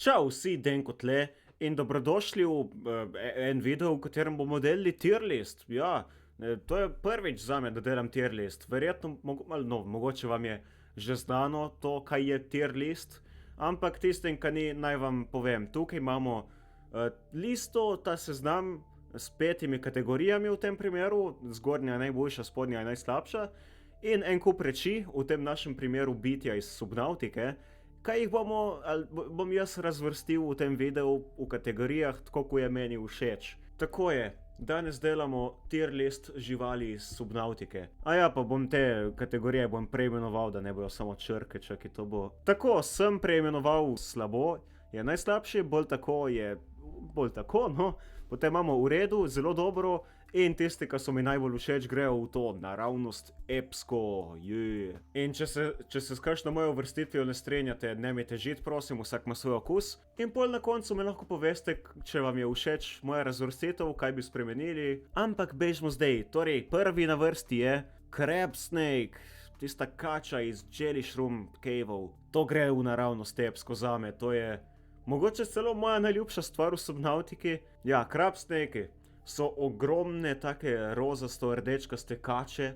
Čau, vsi Denko tle in dobrodošli v en video, v katerem bomo delali tier list. Ja, to je prvič zame, da delam tier list. Verjetno, mogoče vam je že znano to, kaj je tier list, ampak tistim, ki ni, naj vam povem. Tukaj imamo listo, ta seznam s 5 kategorijami v tem primeru, zgornja je najboljša, spodnja je najslabša, in en kup reči, v tem našem primeru bitja iz Subnautike, kaj jih bom jaz razvrstil v tem videu v kategorijah, tako kot je meni všeč. Tako je, danes delamo tier list živali iz Subnautike. Ja, pa bom te kategorije preimenoval, da ne bojo samo črke, čakaj, to bo. Tako, sem preimenoval slabo, je najslabši, bolj tako, no. Potem imamo v redu, zelo dobro, in tisti, ki so mi najbolj všeč, grejo v to naravnost epsko, je. In če se s kakšno mojo uvrstitvijo ne strinjate, ne mi težiti, prosim, vsak ima svoj okus. In pol na koncu mi lahko poveste, če vam je všeč moja razvrstitev, kaj bi spremenili. Ampak bežmo zdaj, torej prvi na vrsti je Crab Snake, tista kača iz Jelly Shroom Caveov. To gre v naravnost epsko zame, to je mogoče celo moja najljubša stvar v Subnautiki. Ja, Crab Snake so ogromne, take rozasto-rdečkaste kače,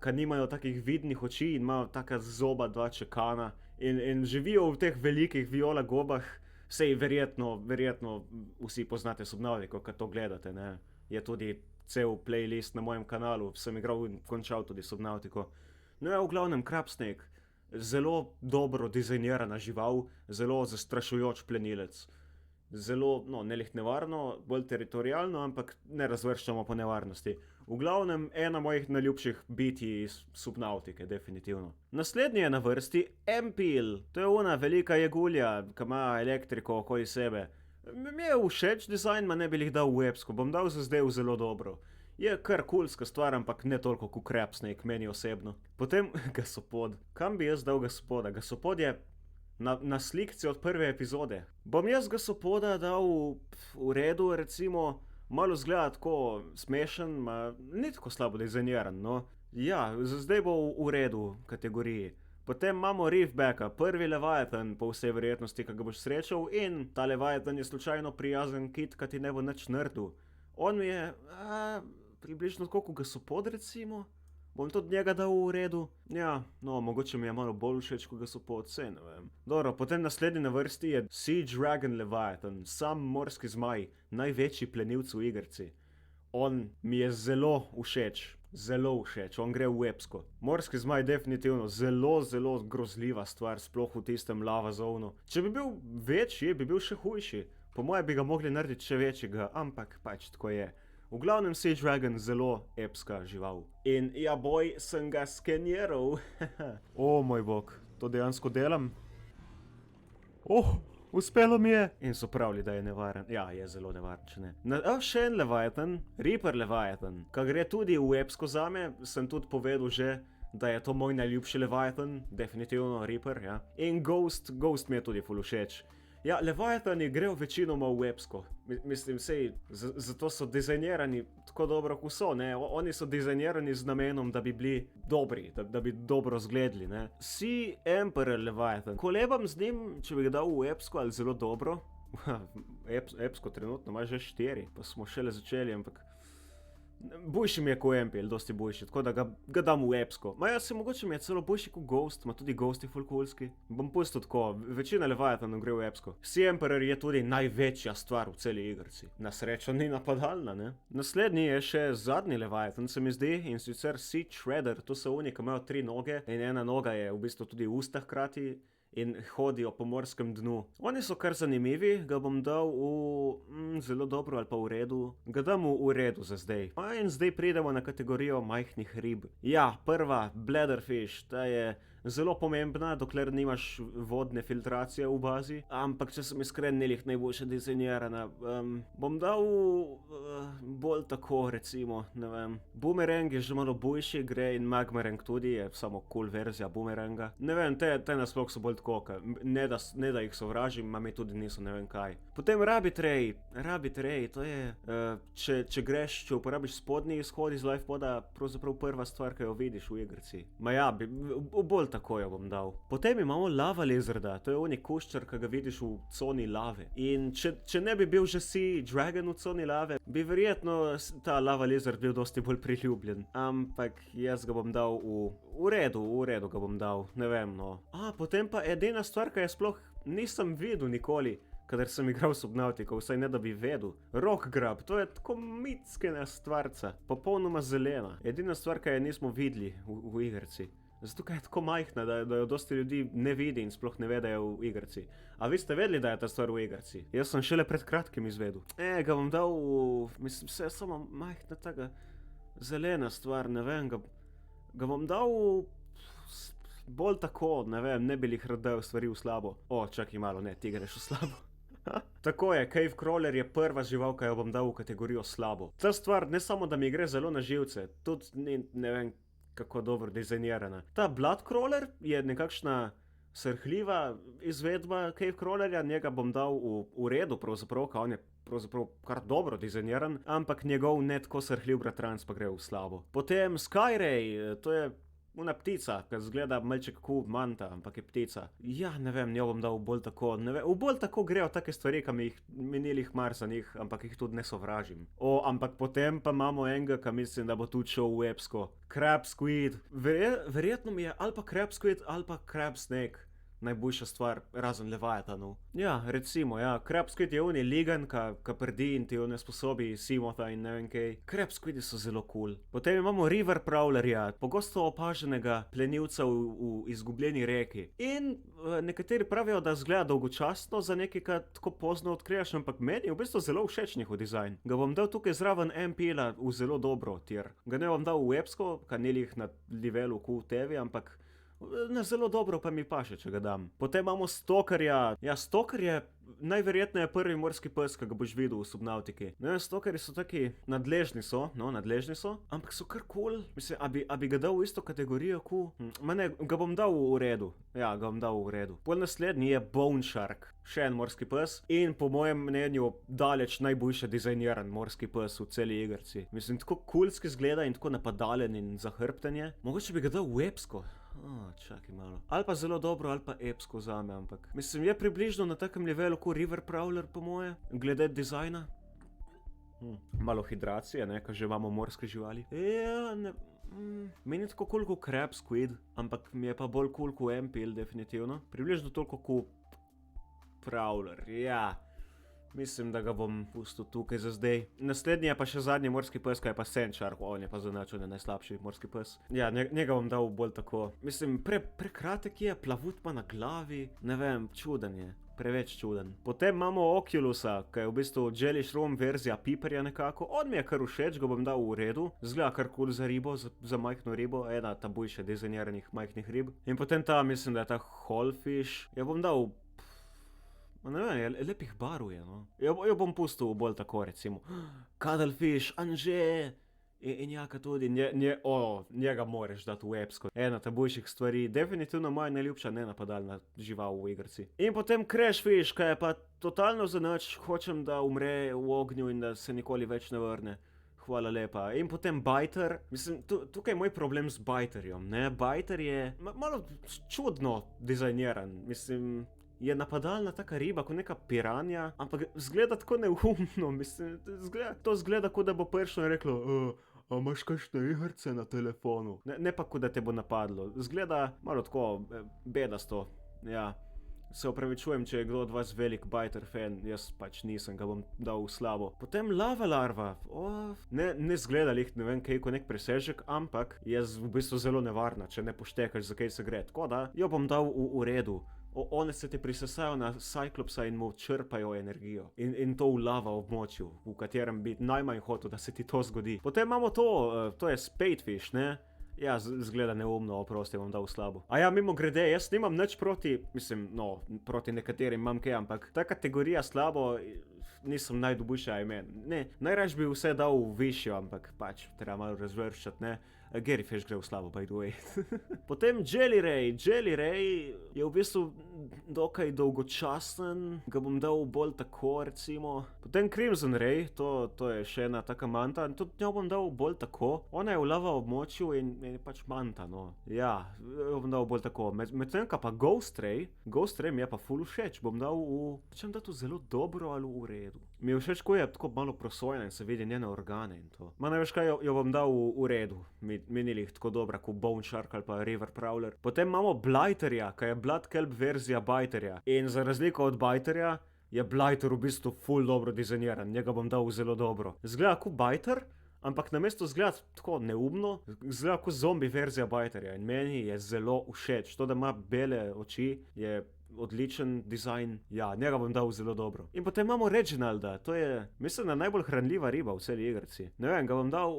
ki nimajo takih vidnih oči in imajo taka zoba, dva čekana in živijo v teh velikih viola gobah. Sej verjetno vsi poznate Subnautiko, kad to gledate, ne. Je tudi cel playlist na mojem kanalu, sem igral in končal tudi Subnautiko. No ja, v glavnem Crab Snake. Zelo dobro dizajnirana žival, zelo zastrašujoč plenilec. Zelo, nelih nevarno, bolj teritorialno, ampak ne razvrščamo po nevarnosti. V glavnem, ena mojih najljubših bitij iz Subnautike, definitivno. Naslednji je na vrsti Empil. To je ona velika jegulja, ki ima elektriko okoli sebe. Mi je všeč dizajn, ma ne bi jih dal v epsko, bom dal za zdaj v zelo dobro. Je kar kulska stvar, ampak ne toliko kot Crab Snake, meni osebno. Potem Gasopod. Kam bi jaz dal Gasopoda? Gasopod je na slikci od prve epizode. Bom jaz Gasopoda dal v redu, recimo, malo zgleda tako smešen, ni tako slabo dizajniran, no. Ja, za zdaj bo v redu kategoriji. Potem imamo Reefbacka, prvi Leviathan, po vsej verjetnosti, ki ga boš srečal, in ta Leviathan je slučajno prijazen kit, ki ti ne bo nič nrdil. On mi je približno tako kot Gasopod, recimo. Bom tudi njega dal v redu. Ja, mogoče mi je malo bolj všeč kot Gasopod, saj ne vem. Dobro, potem naslednji na vrsti je Sea Dragon Leviathan, sam morski zmaj, največji plenilec v igrici. On mi je zelo všeč, on gre v epsko. Morski zmaj definitivno zelo grozljiva stvar, sploh v tistem lava zonu. Če bi bil večji, bi bil še hujši. Po moje bi ga mogli narediti še večjega, ampak pač tako je. V glavnem Sea Dragon zelo epska žival. In ja boj, sem ga skeniral. O moj bog, to dejansko delam? Uspelo mi je! In so pravili, da je nevaren. Ja, je zelo nevaren, če ne. Še en Leviathan, Reaper Leviathan, ki gre tudi v epsko zame, sem tudi povedal že, da je to moj najljubši Leviathan, definitivno Reaper, ja. In Ghost mi je tudi ful všeč. Ja, Leviathani grejo večinoma v epsko. Mislim, sej, zato so dizajnirani tako dobro, kot so, ne. Oni so dizajnirani z namenom, da bi bili dobri, da bi dobro zgledali, ne. Sea Emperor Leviathan. Kolebam z njim, če bi ga dal v epsko ali zelo dobro. Epsko trenutno ima že 4, pa smo šele začeli, ampak boljši mi je kot Empil, dosti boljši, tako da ga dam v epsko. Mogoče mi je celo boljši kot Ghost, tudi Ghost je ful kulski. Bom pustil tako, večina Leviathanov gre v epsko. Sea Emperor je tudi največja stvar v celi igrici. Na srečo ni napadalna, ne. Naslednji je še zadnji Leviathan, se mi zdi, in sicer Sea Shredder. To so oni, ki imajo 3 noge in ena noga je v bistvu tudi usta hkrati in hodijo po morskem dnu. Oni so kar zanimivi, ga bom dal v zelo dobro ali pa v redu. Ga dam v redu za zdaj. In zdaj pridemo na kategorijo majhnih rib. Ja, prva, Bladderfish, ta je zelo pomembna, dokler nimaš vodne filtracije v bazi. Ampak, če sem iskren, ni lih najboljše dizajnirana. Bom dal bolj tako, recimo, ne vem. Boomerang je že malo boljši, gre, in Magmarang tudi, je samo cool verzija Boomeranga. Ne vem, te nasploh so bolj tako, ne da jih sovražim, ma mi tudi niso ne vem kaj. Potem Rabbit Ray, to je, če uporabiš spodnji izhod iz Lifepoda, pravzaprav prva stvar, ki jo vidiš v igrici. Ja, bolj tako jo bom dal. Potem imamo lava lizarda, to je oni kuščar, ki ga vidiš v coni lave. In če ne bi bil že si dragon v coni lave, bi verjetno ta lava lizard bil dosti bolj priljubljen. Ampak jaz ga bom dal v redu ga bom dal, ne vem, no. Potem pa edina stvar, ki je sploh nisem videl nikoli, kadar sem igral Subnautica, vsaj ne da bi vedel. Rock grab, to je tako mitskena stvarca, popolnoma zelena. Edina stvar, ki je nismo videli v igrci. Zato, ker je tako majhna, da jo dosti ljudi ne vidi in sploh ne ve, da je v igrci. A vi ste vedeli, da je ta stvar v igrci? Jaz sem šele pred kratkim izvedel. Ga bom dal mislim, vse je samo majhna taka zelena stvar, ne vem, ga bom dal bolj tako, ne vem, ne bi jih rad dal stvari v slabo. Čakaj malo, ne, ti greš v slabo. Tako je, Cave Crawler je prva žival, ki jo bom dal v kategorijo slabo. Ta stvar ne samo, da mi gre zelo na živce, tudi ni, ne vem, kako dobro dizajnirana. Ta Blood Crawler je nekakšna srhljiva izvedba Cave Crawlerja, njega bom dal v redu, pravzaprav, ka on je pravzaprav kar dobro dizajniran, ampak njegov ne tako srhljiv bratranc pa gre v slabo. Potem Skyray, to je una ptica, ki zgleda malček kot manta, ampak je ptica. Ja, ne vem, njo bom dal bolj tako, ne vem, v bolj tako grejo take stvari, ki mi ni lih mar za njih, ampak jih tudi ne sovražim. Ampak potem pa imamo enega, ki mislim, da bo tudi šel v epsko. Crab Squid. Verjetno mi je ali pa Crab Squid ali pa Crab Snake najboljša stvar, razen Leviathanov. Ja, recimo, ja, Crab Squid je oni ligan, ka prdi in ti ne sposobi Seamotha in ne vem kaj. Crab Squidi so zelo cool. Potem imamo River Prowlerja, pogosto opaženega plenilca v izgubljeni reki. In nekateri pravijo, da zgleda dolgočasno za nekaj, kar tako pozno odkriješ, ampak meni je v bistvu zelo všeč njihov dizajn. Ga bom dal tukaj zraven MPL-a v zelo dobro tier. Ga ne bom dal v epsko, ka ni lih na levelu QTV, ampak na zelo dobro pa mi paše, če ga dam. Potem imamo Stalkerja. Ja, Stalker je najverjetneje prvi morski pes, ki ga boš videl v Subnautiki. Ne, Stalkerji so taki, nadležni so, ampak so kar cool. Mislim, a bi ga dal v isto kategorijo ga bom dal v redu. Ja, ga bom dal v redu. Pol naslednji je Bone Shark. Še en morski pes in po mojem mnenju daleč najboljše dizajniran morski pes v celi igrci. Mislim, tako coolski zgleda in tako napadalen in zahrbten je. Mogoče bi ga dal v epsko. Čakaj malo. Ali pa zelo dobro, ali pa epsko zame, ampak mislim, je približno na takem levelu kot River Prowler po moje, glede dizajna. Malo hidracije, ne, ko že imamo morske živali. Ja, ne... Meni je tako cool kot Crab Squid, ampak mi je pa bolj cool kot MPL definitivno. Približno toliko kot Prowler, ja. Mislim, da ga bom pustil tukaj za zdaj. Naslednji je pa še zadnji morski pes, ki je pa Sand Shark. On je pa zanačen najslabši morski pes. Ja, njega bom dal bolj tako. Mislim, prekratek je, plavut pa na glavi. Ne vem, čuden je. Preveč čuden. Potem imamo Oculusa, ki je v bistvu Jelly Shroom verzija Piperja nekako. On mi je kar všeč, ga bom dal v redu. Zgleda kar cool za ribo, za majhno ribo. Ena ta boljše dizajniranih majhnih rib. In potem ta, mislim, da je ta Hallfish. Ja bom dal... Ne vem, lepih barv je, no. Jo bom pustil bolj tako, recimo. Cuddlefish, Anže! In jaka tudi, njega moraš dati v epsko. Ena ta boljših stvari, definitivno moja najljubša nenapadalna žival v igrci. In potem Crashfish, ki je pa totalno zanič, hočem, da umre v ognju in da se nikoli več ne vrne. Hvala lepa. In potem Biter. Mislim, tukaj je moj problem z Biterjem, ne. Biter je malo čudno dizajniran, mislim... Je napadalna taka riba, kot neka piranja, ampak zgleda tako neumno, mislim, to zgleda, kot da bo prišlo in reklo, a imaš kakšne igrce na telefonu? Ne pa, kot da te bo napadlo, zgleda malo tako bedasto, ja. Se opravičujem, če je kdo od vas velik Biter fan, jaz pač nisem, ga bom dal v slabo. Potem Lava Larva, ne zgleda lih, ne vem kaj, kot nek presežek, ampak je v bistvu zelo nevarna, če ne poštekaš, za kaj se gre, tako da jo bom dal v redu. One se ti prisesajo na Cyclopsa in mu črpajo energijo. In to v lava območju, v katerem bi najmanj hotel, da se ti to zgodi. Potem imamo to je Spadefish, ne? Ja, zgleda neumno, oprosti, bom dal slabo. A ja, mimogrede, jaz nimam nič proti, mislim, no, proti nekaterim imam kaj, ampak ta kategorija slabo nisem najboljša imen. Ne, najraž bi vse dal v višjo, ampak pač treba malo razvrščati, ne. Gary Fish gre v slabo, by the way. Potem Jelly Ray. Jelly Ray je v bistvu dokaj dolgočasen, ga bom dal bolj tako, recimo. Potem Crimson Ray, to je še ena taka manta, in tudi njo bom dal bolj tako. Ona je v lava območju in je pač manta, no. Ja, jo bom dal bolj tako. Medtem pa Ghost Ray mi je pa ful všeč, bom dal če bom dal to zelo dobro ali v redu. Mi je všeč, ko je tako malo prosojna in se vidi njene organe in to. Ma ne veš kaj, jo bom dal v redu. Mi ni lih tako dobra kot Bone Shark ali pa River Prowler. Potem imamo Blighterja, ki je Blood Kelp verzija Biterja. In za razliko od Biterja je Blighter v bistvu ful dobro dizajniran. Njega bom dal zelo dobro. Zgleda kot Biter, ampak namesto zgleda tako neumno, zgleda kot zombi verzija Biterja. In meni je zelo všeč. To, da ima bele oči, je odličen dizajn. Ja, njega bom dal zelo dobro. In potem imamo Reginalda, to je, mislim, da najbolj hranljiva riba v celi igrici. Ne vem, ga bom dal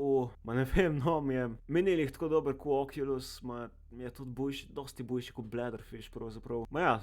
ne vem, no, mi ni lih tako dober kot Oculus, mi je tudi boljši, dosti boljši kot Bladderfish pravzaprav. Ma ja,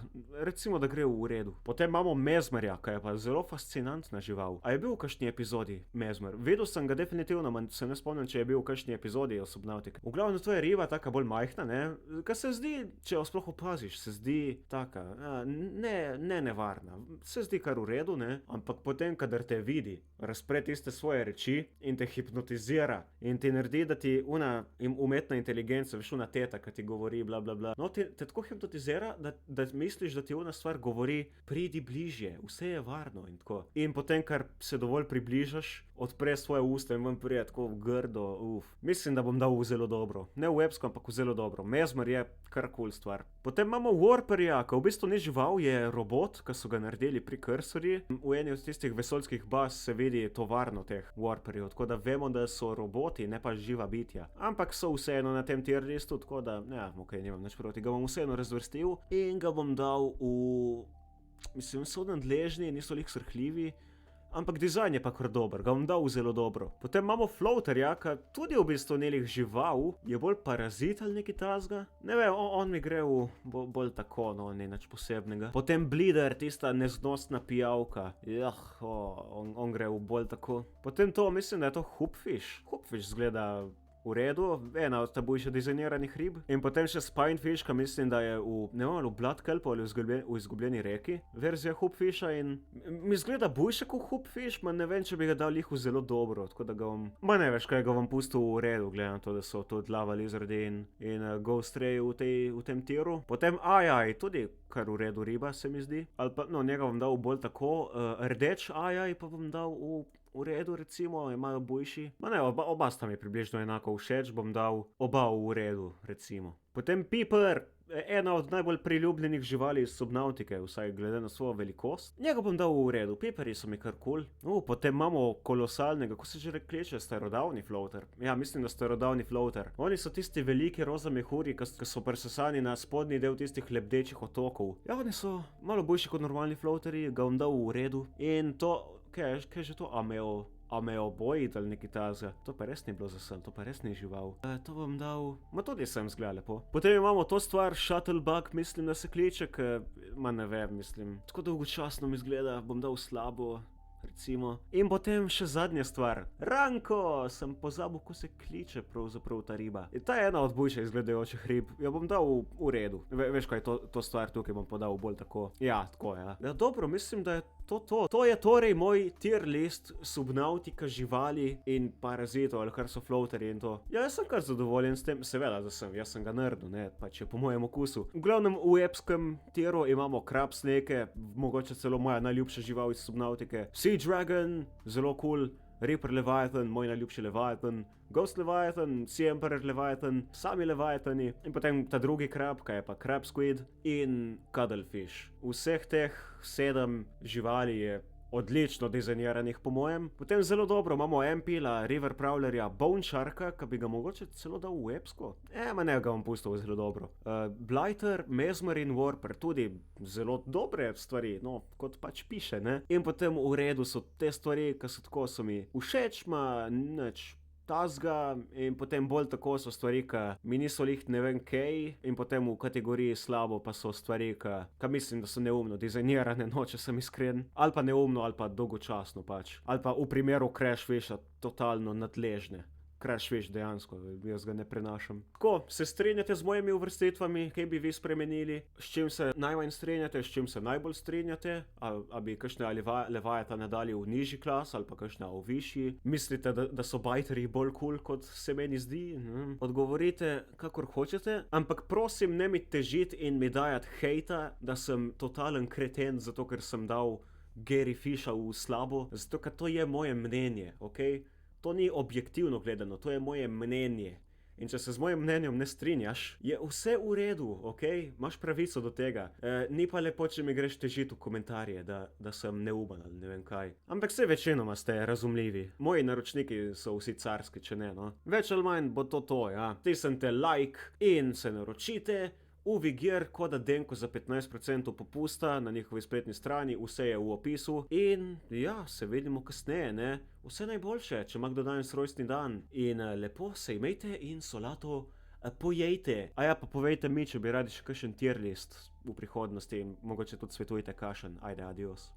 recimo, da gre v redu. Potem imamo Mesmerja, ki je pa zelo fascinantna žival. A je bil v kakšni epizodi Mesmer? Videl sem ga definitivno, se ne spomnim, če je bil v kakšni epizodi od Subnautica. V glavnem, to je riba, taka bolj majhna, ne? Ka se zdi, če jo sploh opaziš, se zdi taka, ne nevarna. Se zdi kar v redu, ne? Ampak potem, kadar te vidi, razpre tiste svoje reči in te hipnotizira in ti naredi, da ti umetna inteligenca, veš, una teta, ki ti govori, bla, bla, bla. No, te tako hipnotizira, da misliš, da ti ona stvar govori, pridi bližje, vse je varno in tako. In potem, kar se dovolj približaš, odpre svoje usta in ven pride tako grdo, Mislim, da bom dal v zelo dobro. Ne v epsko, ampak v zelo dobro. Mesmer je kar cool stvar. Potem imamo Warperja, ki v bistvu ni žival, je robot, ki so ga naredili pri Cursorji. V eni od tistih vesoljskih baz se vidi tovarno teh Warperjev, tako da vemo, da so roboti, ne pa živa bitja. Ampak so vseeno na tem tier listu, tako da, ja, okej, nimam nič proti. Ga bom vseeno razvrstil in ga bom dal mislim, so nadležni, niso lih srhljivi, ampak dizajn je pa kar dober, ga bom dal zelo dobro. Potem imamo Floaterja, ki tudi v bistvu ni lih žival, je bolj parazit ali nekaj tazga. Ne vem, on mi gre bolj tako, no, ni nič posebnega. Potem Bleeder, tista neznosna pijavka. On gre v bolj tako. Potem to, mislim, da je to Hoopfish. Hoopfish zgleda v redu, ena od boljše dizajniranih rib. In potem še Spinefish, ki mislim, da je v Blood Kelpu ali v Izgubljeni reki verzija Hoopfisha in mi zgleda boljše kot Hoopfish, ne vem, če bi ga dal lihu zelo dobro, tako da ga ne veš, kaj ga bom pustil v redu, glede na to, da so tudi Lava Lizardi in Ghost Ray v tem tiru. Potem Ajaj, tudi kar v redu riba, se mi zdi. Ali pa, no, njega bom dal bolj tako, rdeč Ajaj pa bom dal v redu, recimo, je malo boljši. Ne, oba sta mi približno enako všeč, bom dal oba v redu, recimo. Potem Piper, ena od najbolj priljubljenih živali iz Subnautike, vsaj glede na svojo velikost. Njega bom dal v redu, Piperji so mi kar cool. Potem imamo kolosalnega, ko se že kleče, starodavni floater. Ja, mislim, da starodavni floater. Oni so tisti veliki roza mehurji, ki so presesani na spodnji del tistih lebdečih otokov. Ja, oni so malo boljši kot normalni floaterji, ga bom dal v redu. In to, kaj je že to Ameoboid ali nekaj tazga. To pa res ni bilo zasem, to pa res ni žival. To bom dal, tudi sem zgleda lepo. Potem imamo to stvar, Shuttlebug, mislim, da se kliče, ne vem, mislim. Tako dolgočasno mi zgleda, bom dal slabo, recimo. In potem še zadnja stvar. Ranko! Sem pozabil, ko se kliče pravzaprav ta riba. In ta je ena od boljše izgledajočih rib. Jo bom dal v redu. Veš kaj, to stvar tukaj bom podal bolj tako. Ja, tako, ja. Ja, dobro, mislim, da je to. To je torej moj tier list Subnautica živali in parazitov, ali kar so floaterji in to. Ja, jaz sem kar zadovoljen s tem, seveda, jaz sem ga nerdil, ne, pač je po mojem okusu. V glavnem, v epskem tieru imamo Crab Snake, mogoče celo moja najljubša žival iz Subnautike. Sea Dragon, zelo cool. Reaper Leviathan, moj najljubši Leviathan. Ghost Leviathan, Sea Emperor Leviathan, sami Leviathani. In potem ta drugi krab, kaj je pa Crab Squid in Cuttlefish. Vseh teh 7 živali je odlično dizajniranih po mojem. Potem zelo dobro imamo Empila, River Prowlerja, Bone Sharka, ki bi ga mogoče celo dal v epsko. Ne ga bom pustil zelo dobro. Blighter, Mesmer in Warper, tudi zelo dobre stvari, no, kot pač piše, ne. In potem v redu so te stvari, ki so tako, so mi všeč, nič tazga in potem bolj tako so stvari, ki mi niso liht ne vem kaj, in potem v kategoriji slabo pa so stvari, ki mislim, da so neumno dizajnirane, no, če sem iskren. Ali pa neumno, ali pa dolgočasno pač. Ali pa v primeru Crashwisha totalno nadležne. Crashwish dejansko, jaz ga ne prenašam. Tako, se strinjate z mojimi uvrstitvami, kaj bi vi spremenili? S čim se najmanj strinjate, s čim se najbolj strinjate? A bi kakšne Levajata nadali v nižji klas ali pa kakšne v višji? Mislite, da so bajterji bolj kul, kot se meni zdi? Odgovorite, kakor hočete, ampak prosim, ne mi težiti in mi dajati hejta, da sem totalen kreten, zato ker sem dal Gary Fisha v slabo, zato ker to je moje mnenje, okej? To ni objektivno gledano, to je moje mnenje. In če se z mojim mnenjem ne strinjaš, je vse v redu, okej? Imaš pravico do tega. Ni pa lepo, če mi greš težiti v komentarje, da sem neumen ali ne vem kaj. Ampak vse večinoma ste razumljivi. Moji naročniki so vsi carski, če ne, no. Več ali manj bo to, ja. Stisnite like in se naročite. Uvigir, koda Denko za 15% popusta na njihovi spletni strani, vse je v opisu. In ja, se vidimo kasneje, ne? Vse najboljše, če ima kdo danes rojstni dan. In lepo se imejte in solato pojejte. A ja, pa povejte mi, če bi radi še kakšen tier list v prihodnosti in mogoče tudi svetujte kakšen. Ajde, adios.